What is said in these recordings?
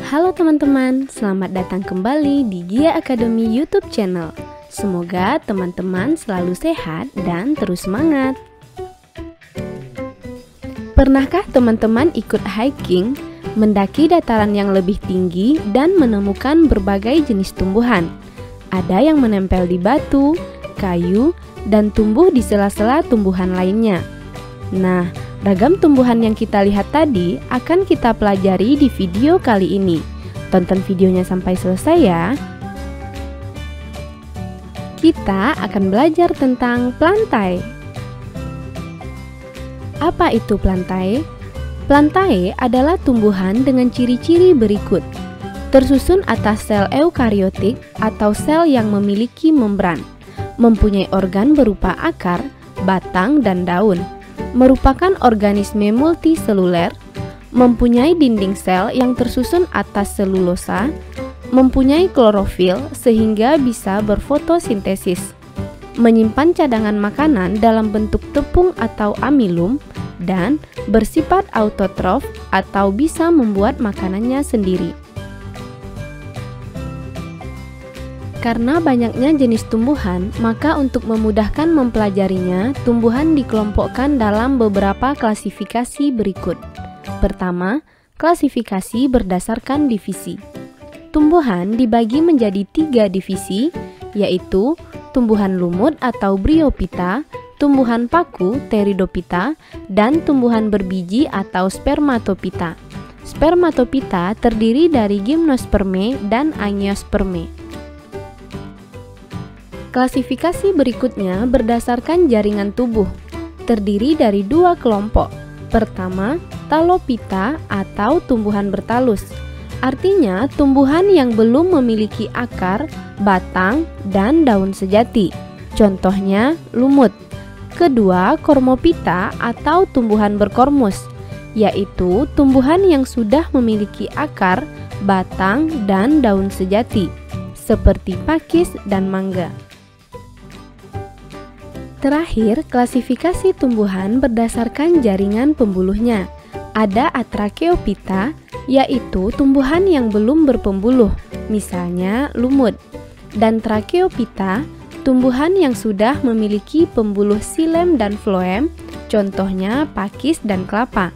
Halo teman-teman, selamat datang kembali di Gia Academy YouTube channel. Semoga teman-teman selalu sehat dan terus semangat. Pernahkah teman-teman ikut hiking, mendaki dataran yang lebih tinggi dan menemukan berbagai jenis tumbuhan? Ada yang menempel di batu, kayu, dan tumbuh di sela-sela tumbuhan lainnya. Nah, ragam tumbuhan yang kita lihat tadi akan kita pelajari di video kali ini. Tonton videonya sampai selesai ya. Kita akan belajar tentang plantae. Apa itu plantae? Plantae adalah tumbuhan dengan ciri-ciri berikut. Tersusun atas sel eukariotik atau sel yang memiliki membran, mempunyai organ berupa akar, batang, dan daun. Merupakan organisme multiseluler, mempunyai dinding sel yang tersusun atas selulosa, mempunyai klorofil sehingga bisa berfotosintesis, menyimpan cadangan makanan dalam bentuk tepung atau amilum, dan bersifat autotrof atau bisa membuat makanannya sendiri. Karena banyaknya jenis tumbuhan, maka untuk memudahkan mempelajarinya, tumbuhan dikelompokkan dalam beberapa klasifikasi berikut. Pertama, klasifikasi berdasarkan divisi. Tumbuhan dibagi menjadi 3 divisi, yaitu tumbuhan lumut atau Bryophyta, tumbuhan paku Pteridophyta, dan tumbuhan berbiji atau Spermatophyta. Spermatophyta terdiri dari Gymnospermae dan Angiospermae. Klasifikasi berikutnya berdasarkan jaringan tubuh, terdiri dari 2 kelompok. Pertama, Talophyta atau tumbuhan bertalus, artinya tumbuhan yang belum memiliki akar, batang, dan daun sejati. Contohnya lumut. Kedua, Cormophyta atau tumbuhan berkormus, yaitu tumbuhan yang sudah memiliki akar, batang, dan daun sejati, seperti pakis dan mangga. Terakhir, klasifikasi tumbuhan berdasarkan jaringan pembuluhnya. Ada Atracheophyta, yaitu tumbuhan yang belum berpembuluh, misalnya lumut. Dan Tracheophyta, tumbuhan yang sudah memiliki pembuluh xilem dan phloem, contohnya pakis dan kelapa.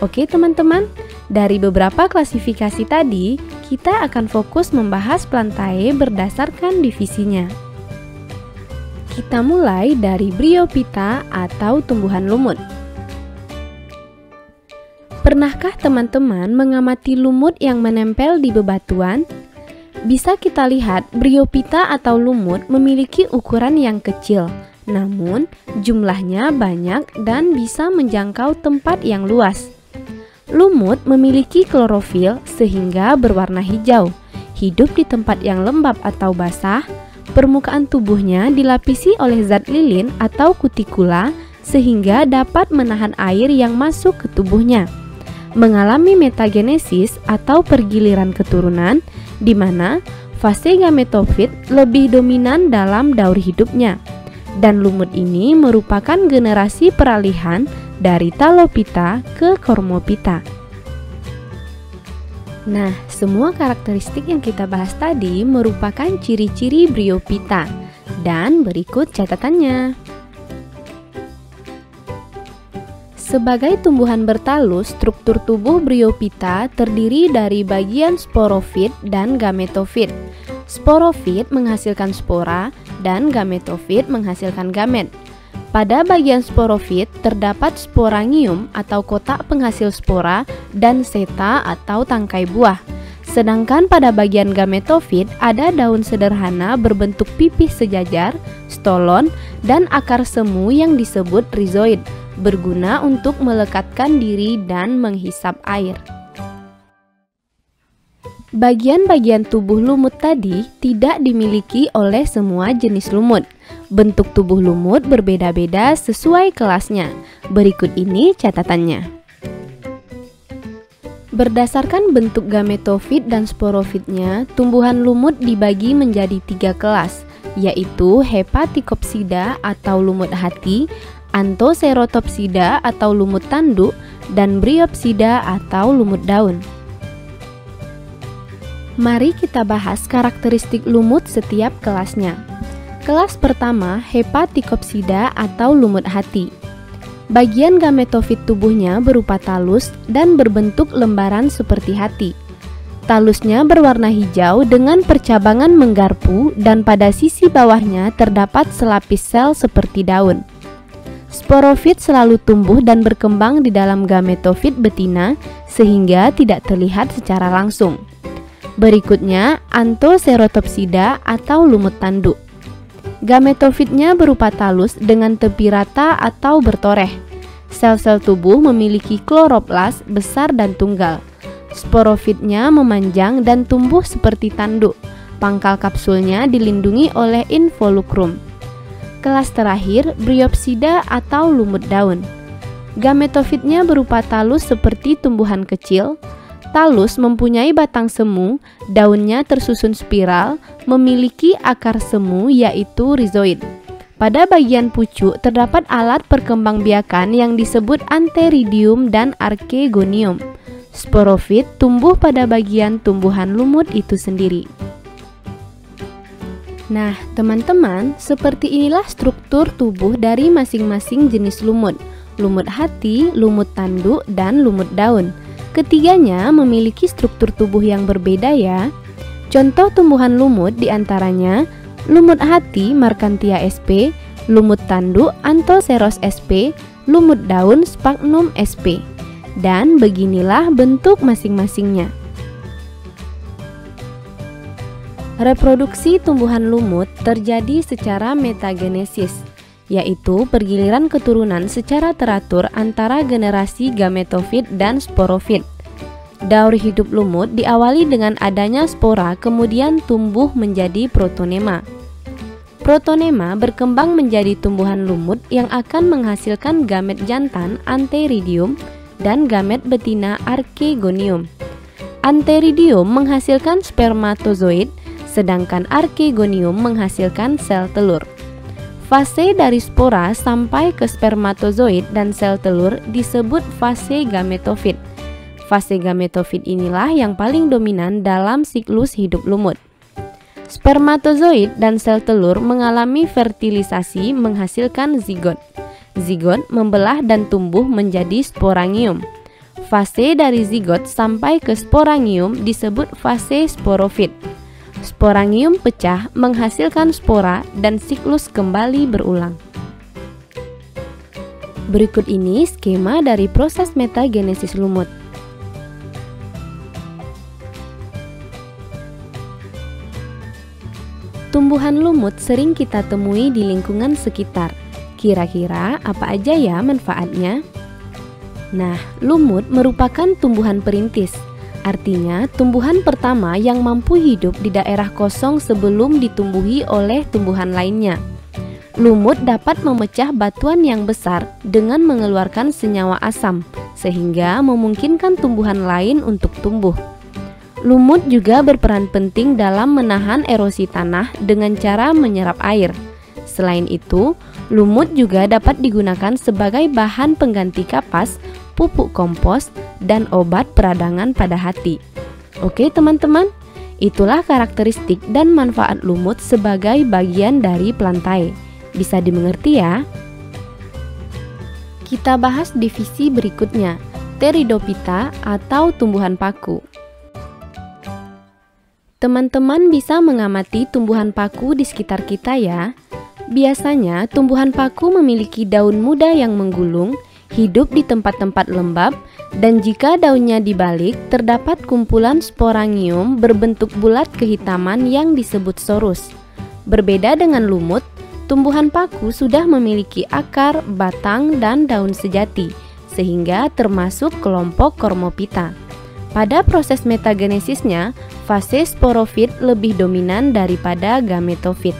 Oke teman-teman, dari beberapa klasifikasi tadi, kita akan fokus membahas plantae berdasarkan divisinya. Kita mulai dari Bryophyta atau tumbuhan lumut. Pernahkah teman-teman mengamati lumut yang menempel di bebatuan? Bisa kita lihat Bryophyta atau lumut memiliki ukuran yang kecil, namun jumlahnya banyak dan bisa menjangkau tempat yang luas. Lumut memiliki klorofil sehingga berwarna hijau, hidup di tempat yang lembab atau basah. Permukaan tubuhnya dilapisi oleh zat lilin atau kutikula sehingga dapat menahan air yang masuk ke tubuhnya. Mengalami metagenesis atau pergiliran keturunan, di mana fase gametofit lebih dominan dalam daur hidupnya. Dan lumut ini merupakan generasi peralihan dari Talophyta ke Cormophyta. Nah, semua karakteristik yang kita bahas tadi merupakan ciri-ciri Bryophyta. Dan berikut catatannya. Sebagai tumbuhan bertalus, struktur tubuh Bryophyta terdiri dari bagian sporofit dan gametofit. Sporofit menghasilkan spora dan gametofit menghasilkan gamet. Pada bagian sporofit terdapat sporangium atau kotak penghasil spora dan seta atau tangkai buah. Sedangkan pada bagian gametofit ada daun sederhana berbentuk pipih sejajar, stolon, dan akar semu yang disebut rhizoid, berguna untuk melekatkan diri dan menghisap air. Bagian-bagian tubuh lumut tadi tidak dimiliki oleh semua jenis lumut. Bentuk tubuh lumut berbeda-beda sesuai kelasnya. Berikut ini catatannya. Berdasarkan bentuk gametofit dan sporofitnya, tumbuhan lumut dibagi menjadi 3 kelas, yaitu Hepaticopsida atau lumut hati, Anthocerotopsida atau lumut tanduk, dan Bryopsida atau lumut daun. Mari kita bahas karakteristik lumut setiap kelasnya. Kelas pertama, Hepaticopsida atau lumut hati. Bagian gametofit tubuhnya berupa talus dan berbentuk lembaran seperti hati. Talusnya berwarna hijau dengan percabangan menggarpu dan pada sisi bawahnya terdapat selapis sel seperti daun. Sporofit selalu tumbuh dan berkembang di dalam gametofit betina sehingga tidak terlihat secara langsung. Berikutnya, Anthocerotopsida atau lumut tanduk. Gametofitnya berupa talus dengan tepi rata atau bertoreh. Sel-sel tubuh memiliki kloroplas besar dan tunggal. Sporofitnya memanjang dan tumbuh seperti tanduk. Pangkal kapsulnya dilindungi oleh involucrum. Kelas terakhir, Bryopsida atau lumut daun. Gametofitnya berupa talus seperti tumbuhan kecil. Talus mempunyai batang semu, daunnya tersusun spiral, memiliki akar semu yaitu rizoid. Pada bagian pucuk terdapat alat perkembangbiakan yang disebut antheridium dan archegonium. Sporofit tumbuh pada bagian tumbuhan lumut itu sendiri. Nah, teman-teman, seperti inilah struktur tubuh dari masing-masing jenis lumut. Lumut hati, lumut tanduk, dan lumut daun. Ketiganya memiliki struktur tubuh yang berbeda ya. Contoh tumbuhan lumut diantaranya lumut hati Markhanthia sp, lumut tanduk Anthoceros sp, lumut daun Sphagnum sp. Dan beginilah bentuk masing-masingnya. Reproduksi tumbuhan lumut terjadi secara metagenesis, yaitu pergiliran keturunan secara teratur antara generasi gametofit dan sporofit. Daur hidup lumut diawali dengan adanya spora, kemudian tumbuh menjadi protonema. Protonema berkembang menjadi tumbuhan lumut yang akan menghasilkan gamet jantan antheridium dan gamet betina archegonium. Antheridium menghasilkan spermatozoid, sedangkan archegonium menghasilkan sel telur. Fase dari spora sampai ke spermatozoid dan sel telur disebut fase gametofit. Fase gametofit inilah yang paling dominan dalam siklus hidup lumut. Spermatozoid dan sel telur mengalami fertilisasi menghasilkan zigot. Zigot membelah dan tumbuh menjadi sporangium. Fase dari zigot sampai ke sporangium disebut fase sporofit. Sporangium pecah menghasilkan spora dan siklus kembali berulang. Berikut ini skema dari proses metagenesis lumut. Tumbuhan lumut sering kita temui di lingkungan sekitar. Kira-kira apa aja ya manfaatnya? Nah, lumut merupakan tumbuhan perintis. Artinya, tumbuhan pertama yang mampu hidup di daerah kosong sebelum ditumbuhi oleh tumbuhan lainnya. Lumut dapat memecah batuan yang besar dengan mengeluarkan senyawa asam, sehingga memungkinkan tumbuhan lain untuk tumbuh. Lumut juga berperan penting dalam menahan erosi tanah dengan cara menyerap air. Selain itu, lumut juga dapat digunakan sebagai bahan pengganti kapas, pupuk kompos, dan obat peradangan pada hati. Oke teman-teman, itulah karakteristik dan manfaat lumut sebagai bagian dari plantae. Bisa dimengerti ya? Kita bahas divisi berikutnya, Pteridophyta atau tumbuhan paku. Teman-teman bisa mengamati tumbuhan paku di sekitar kita ya. Biasanya tumbuhan paku memiliki daun muda yang menggulung, hidup di tempat-tempat lembab, dan jika daunnya dibalik, terdapat kumpulan sporangium berbentuk bulat kehitaman yang disebut sorus. Berbeda dengan lumut, tumbuhan paku sudah memiliki akar, batang, dan daun sejati, sehingga termasuk kelompok Cormophyta. Pada proses metagenesisnya, fase sporofit lebih dominan daripada gametofit.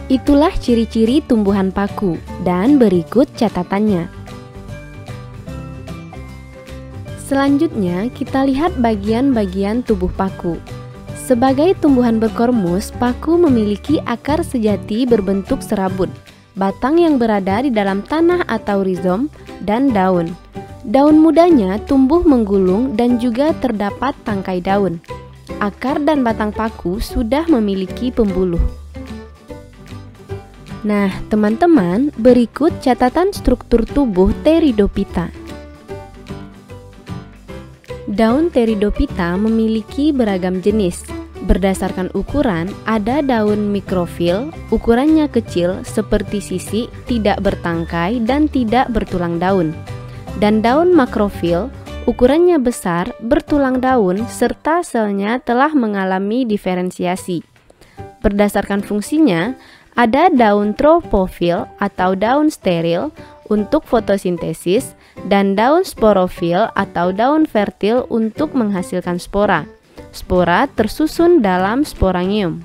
Itulah ciri-ciri tumbuhan paku, dan berikut catatannya. Selanjutnya, kita lihat bagian-bagian tubuh paku. Sebagai tumbuhan berkormus, paku memiliki akar sejati berbentuk serabut, batang yang berada di dalam tanah atau rizom, dan daun. Daun mudanya tumbuh menggulung dan juga terdapat tangkai daun. Akar dan batang paku sudah memiliki pembuluh. Nah, teman-teman, berikut catatan struktur tubuh Pteridophyta. Daun Pteridophyta memiliki beragam jenis. Berdasarkan ukuran, ada daun mikrofil, ukurannya kecil seperti sisik, tidak bertangkai dan tidak bertulang daun. Dan daun makrofil, ukurannya besar, bertulang daun, serta selnya telah mengalami diferensiasi. Berdasarkan fungsinya, ada daun tropofil atau daun steril untuk fotosintesis dan daun sporofil atau daun fertil untuk menghasilkan spora. Spora tersusun dalam sporangium.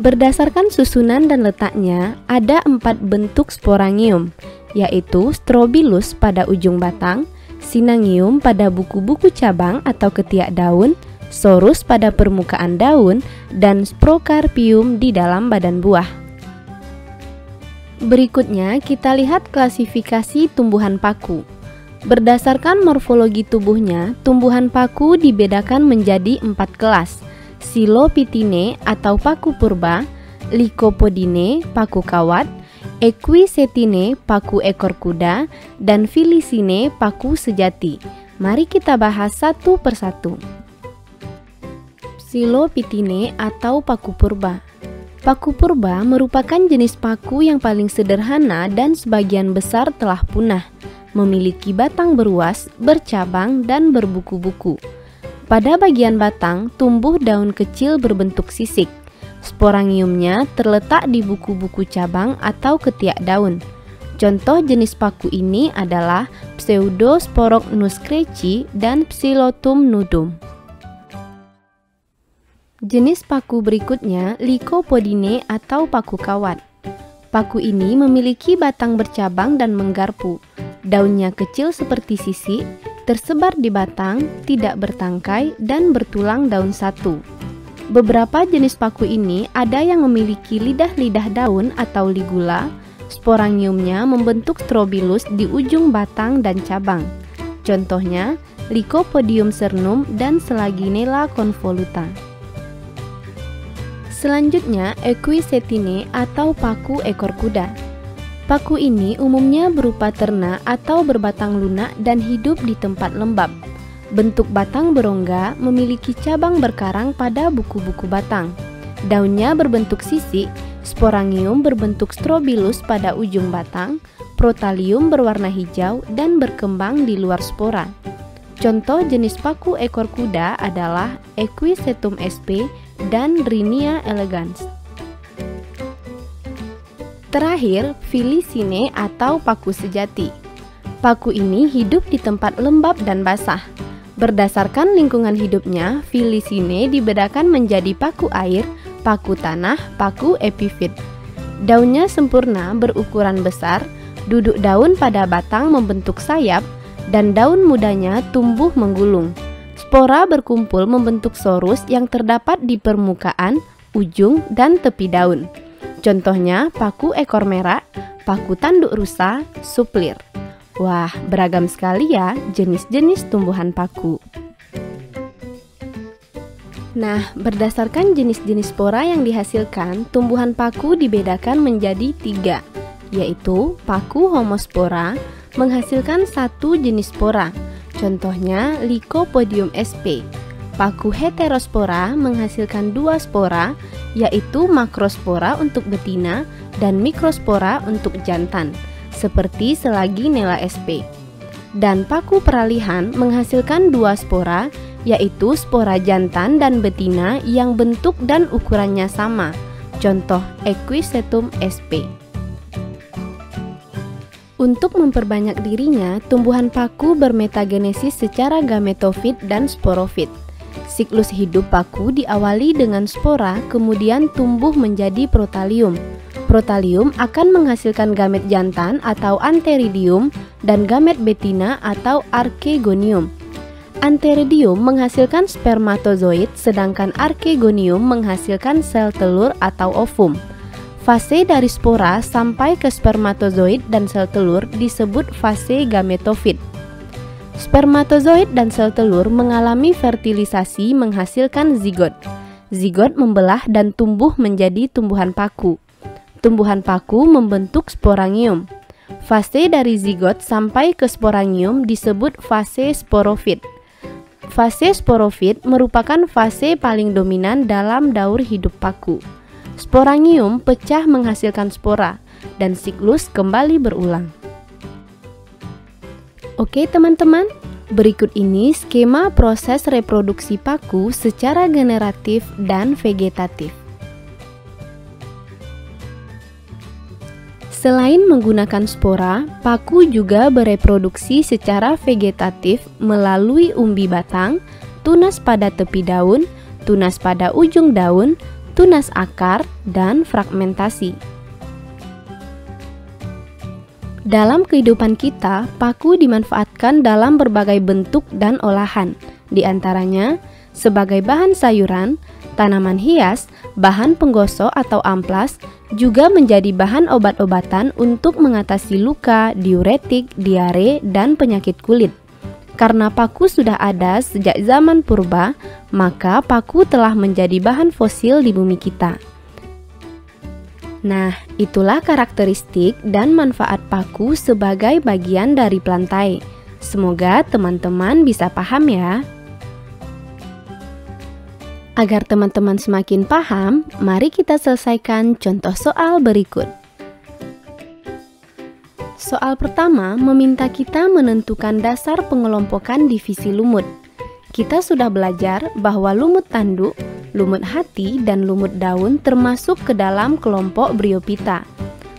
Berdasarkan susunan dan letaknya, ada 4 bentuk sporangium, yaitu strobilus pada ujung batang, sinangium pada buku-buku cabang atau ketiak daun, sorus pada permukaan daun, dan sprokarpium di dalam badan buah. Berikutnya kita lihat klasifikasi tumbuhan paku. Berdasarkan morfologi tubuhnya, tumbuhan paku dibedakan menjadi 4 kelas: Silophytinae atau paku purba, Lycopodinae paku kawat, Equisetae paku ekor kuda, dan Felicinae paku sejati. Mari kita bahas satu persatu. Silophytinae atau paku purba. Paku purba merupakan jenis paku yang paling sederhana dan sebagian besar telah punah. Memiliki batang beruas, bercabang, dan berbuku-buku. Pada bagian batang tumbuh daun kecil berbentuk sisik. Sporangiumnya terletak di buku-buku cabang atau ketiak daun. Contoh jenis paku ini adalah Pseudosporochnus kreci dan Psilotum nudum. Jenis paku berikutnya Lycopodinae atau paku kawat. Paku ini memiliki batang bercabang dan menggarpu. Daunnya kecil seperti sisik, tersebar di batang, tidak bertangkai, dan bertulang daun satu. Beberapa jenis paku ini ada yang memiliki lidah-lidah daun atau ligula. Sporangiumnya membentuk strobilus di ujung batang dan cabang. Contohnya Lycopodium cernum dan Selaginella convoluta. Selanjutnya, Equisetae atau paku ekor kuda. Paku ini umumnya berupa ternak atau berbatang lunak dan hidup di tempat lembab. Bentuk batang berongga, memiliki cabang berkarang pada buku-buku batang. Daunnya berbentuk sisik, sporangium berbentuk strobilus pada ujung batang, protalium berwarna hijau dan berkembang di luar spora. Contoh jenis paku ekor kuda adalah Equisetum sp dan Rhynia elegans. Terakhir, Felicinae atau paku sejati. Paku ini hidup di tempat lembab dan basah. Berdasarkan lingkungan hidupnya, Felicinae dibedakan menjadi paku air, paku tanah, paku epifit. Daunnya sempurna berukuran besar, duduk daun pada batang membentuk sayap, dan daun mudanya tumbuh menggulung. Spora berkumpul membentuk sorus yang terdapat di permukaan, ujung, dan tepi daun. Contohnya paku ekor merak, paku tanduk rusa, suplir. Wah, beragam sekali ya jenis-jenis tumbuhan paku. Nah, berdasarkan jenis-jenis spora yang dihasilkan, tumbuhan paku dibedakan menjadi 3, yaitu paku homospora menghasilkan 1 jenis spora. Contohnya Lycopodium sp. Paku heterospora menghasilkan 2 spora, yaitu makrospora untuk betina dan mikrospora untuk jantan, seperti Selaginella sp. Dan paku peralihan menghasilkan 2 spora, yaitu spora jantan dan betina yang bentuk dan ukurannya sama. Contoh Equisetum sp. Untuk memperbanyak dirinya, tumbuhan paku bermetagenesis secara gametofit dan sporofit. Siklus hidup paku diawali dengan spora, kemudian tumbuh menjadi protalium. Protalium akan menghasilkan gamet jantan atau antheridium dan gamet betina atau archegonium. Antheridium menghasilkan spermatozoid, sedangkan archegonium menghasilkan sel telur atau ovum. Fase dari spora sampai ke spermatozoid dan sel telur disebut fase gametofit. Spermatozoid dan sel telur mengalami fertilisasi menghasilkan zigot. Zigot membelah dan tumbuh menjadi tumbuhan paku. Tumbuhan paku membentuk sporangium. Fase dari zigot sampai ke sporangium disebut fase sporofit. Fase sporofit merupakan fase paling dominan dalam daur hidup paku. Sporangium pecah menghasilkan spora, dan siklus kembali berulang. Oke teman-teman, berikut ini skema proses reproduksi paku secara generatif dan vegetatif. Selain menggunakan spora, paku juga bereproduksi secara vegetatif melalui umbi batang, tunas pada tepi daun, tunas pada ujung daun, tunas akar, dan fragmentasi. Dalam kehidupan kita, paku dimanfaatkan dalam berbagai bentuk dan olahan, di antaranya sebagai bahan sayuran, tanaman hias, bahan penggosok atau amplas, juga menjadi bahan obat-obatan untuk mengatasi luka, diuretik, diare, dan penyakit kulit. Karena paku sudah ada sejak zaman purba, maka paku telah menjadi bahan fosil di bumi kita. Nah, itulah karakteristik dan manfaat paku sebagai bagian dari plantae. Semoga teman-teman bisa paham ya. Agar teman-teman semakin paham, mari kita selesaikan contoh soal berikut. Soal pertama meminta kita menentukan dasar pengelompokan divisi lumut. Kita sudah belajar bahwa lumut tanduk, lumut hati, dan lumut daun termasuk ke dalam kelompok Bryophyta.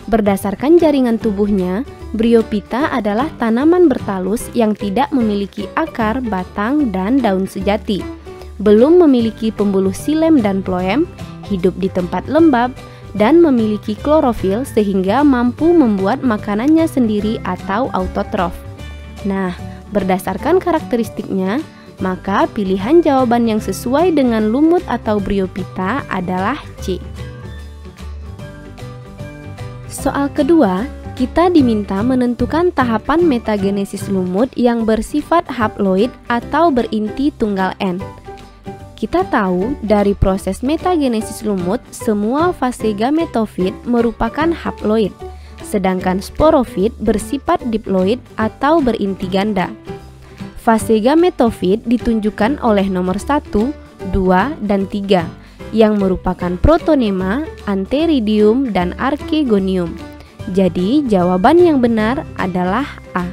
Berdasarkan jaringan tubuhnya, Bryophyta adalah tanaman bertalus yang tidak memiliki akar, batang, dan daun sejati. Belum memiliki pembuluh xilem dan phloem, hidup di tempat lembab, dan memiliki klorofil sehingga mampu membuat makanannya sendiri atau autotrof. Nah, berdasarkan karakteristiknya, maka pilihan jawaban yang sesuai dengan lumut atau Bryophyta adalah C. Soal kedua, kita diminta menentukan tahapan metagenesis lumut yang bersifat haploid atau berinti tunggal N. Kita tahu dari proses metagenesis lumut, semua fase gametofit merupakan haploid, sedangkan sporofit bersifat diploid atau berinti ganda. Fase gametofit ditunjukkan oleh nomor 1, 2, dan 3, yang merupakan protonema, antheridium, dan archegonium. Jadi, jawaban yang benar adalah A.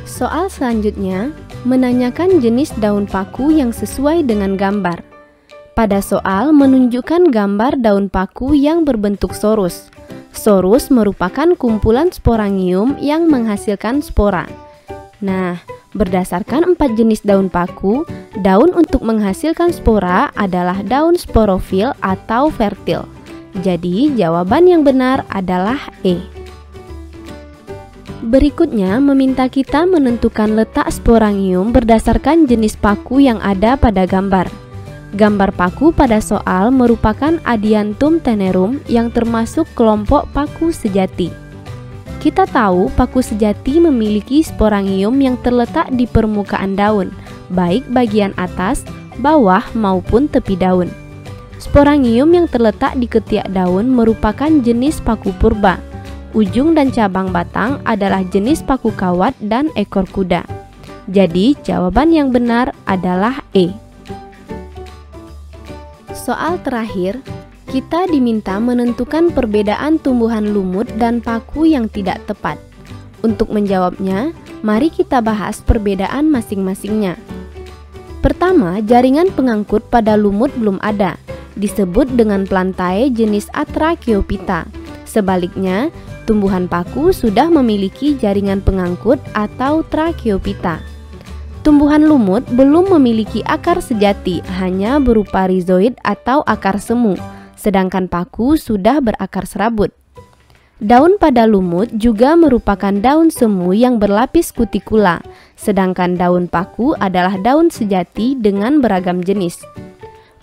Soal selanjutnya menanyakan jenis daun paku yang sesuai dengan gambar. Pada soal menunjukkan gambar daun paku yang berbentuk sorus. Sorus merupakan kumpulan sporangium yang menghasilkan spora. Nah, berdasarkan 4 jenis daun paku, daun untuk menghasilkan spora adalah daun sporofil atau fertil. Jadi, jawaban yang benar adalah E. Berikutnya meminta kita menentukan letak sporangium berdasarkan jenis paku yang ada pada gambar. Gambar paku pada soal merupakan Adiantum tenerum yang termasuk kelompok paku sejati. Kita tahu paku sejati memiliki sporangium yang terletak di permukaan daun, baik bagian atas, bawah maupun tepi daun. Sporangium yang terletak di ketiak daun merupakan jenis paku purba. Ujung dan cabang batang adalah jenis paku kawat dan ekor kuda. Jadi, jawaban yang benar adalah E. Soal terakhir, kita diminta menentukan perbedaan tumbuhan lumut dan paku yang tidak tepat. Untuk menjawabnya, mari kita bahas perbedaan masing-masingnya. Pertama, jaringan pengangkut pada lumut belum ada, disebut dengan plantae jenis Atrachyophyta. Sebaliknya, tumbuhan paku sudah memiliki jaringan pengangkut atau Trachyophyta. Tumbuhan lumut belum memiliki akar sejati, hanya berupa rhizoid atau akar semu, sedangkan paku sudah berakar serabut. Daun pada lumut juga merupakan daun semu yang berlapis kutikula, sedangkan daun paku adalah daun sejati dengan beragam jenis.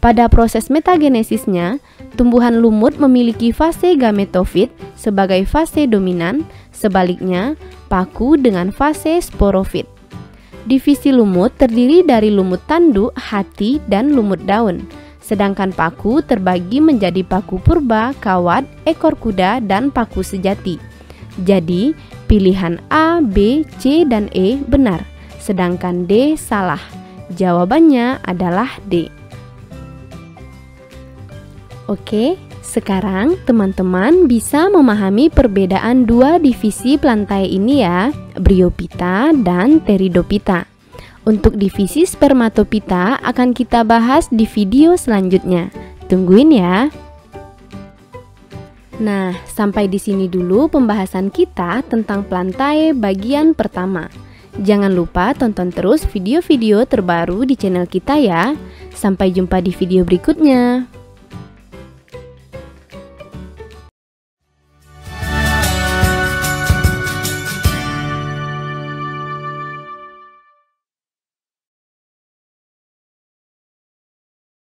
Pada proses metagenesisnya, tumbuhan lumut memiliki fase gametofit sebagai fase dominan, sebaliknya paku dengan fase sporofit. Divisi lumut terdiri dari lumut tanduk, hati, dan lumut daun. Sedangkan paku terbagi menjadi paku purba, kawat, ekor kuda, dan paku sejati. Jadi, pilihan A, B, C, dan E benar, sedangkan D salah. Jawabannya adalah D. Oke, sekarang teman-teman bisa memahami perbedaan dua divisi plantae ini ya, Bryophyta dan Pteridophyta. Untuk divisi Spermatophyta akan kita bahas di video selanjutnya. Tungguin ya. Nah, sampai di sini dulu pembahasan kita tentang plantae bagian pertama. Jangan lupa tonton terus video-video terbaru di channel kita ya. Sampai jumpa di video berikutnya.